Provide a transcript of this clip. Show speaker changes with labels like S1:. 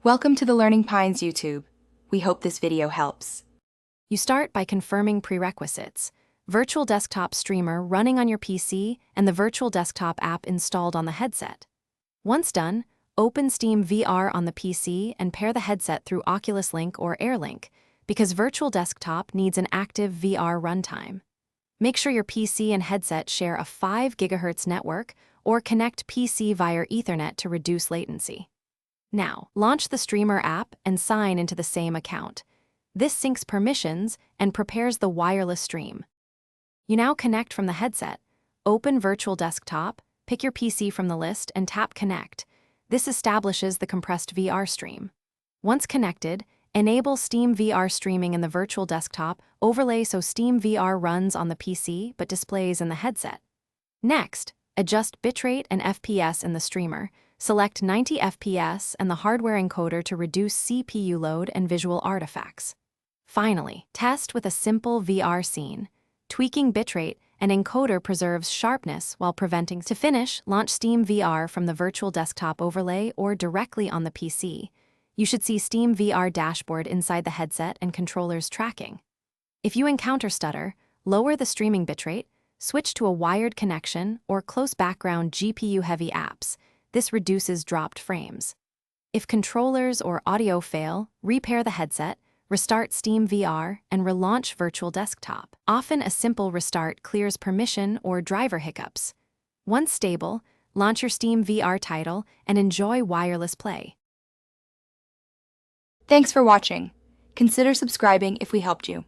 S1: Welcome to the Learning Pines YouTube. We hope this video helps.
S2: You start by confirming prerequisites: virtual desktop streamer running on your PC and the virtual desktop app installed on the headset. Once done, open Steam VR on the PC and pair the headset through Oculus Link or AirLink, because virtual desktop needs an active VR runtime. Make sure your PC and headset share a 5 GHz network or connect PC via Ethernet to reduce latency. Now, launch the streamer app and sign into the same account. This syncs permissions and prepares the wireless stream. You now connect from the headset. Open Virtual Desktop, pick your PC from the list, and tap Connect. This establishes the compressed VR stream. Once connected, enable Steam VR streaming in the Virtual Desktop overlay so Steam VR runs on the PC but displays in the headset. Next, adjust bitrate and FPS in the streamer. Select 90 FPS and the hardware encoder to reduce CPU load and visual artifacts. Finally, test with a simple VR scene. Tweaking bitrate and encoder preserves sharpness while preventing. To finish, launch Steam VR from the Virtual Desktop overlay or directly on the PC. You should see Steam VR dashboard inside the headset and controllers tracking. If you encounter stutter, lower the streaming bitrate, switch to a wired connection, or close background GPU-heavy apps. This reduces dropped frames. If controllers or audio fail, repair the headset, restart Steam VR, and relaunch Virtual Desktop. Often a simple restart clears permission or driver hiccups. Once stable, launch your Steam VR title and enjoy wireless play.
S1: Thanks for watching. Consider subscribing if we helped you.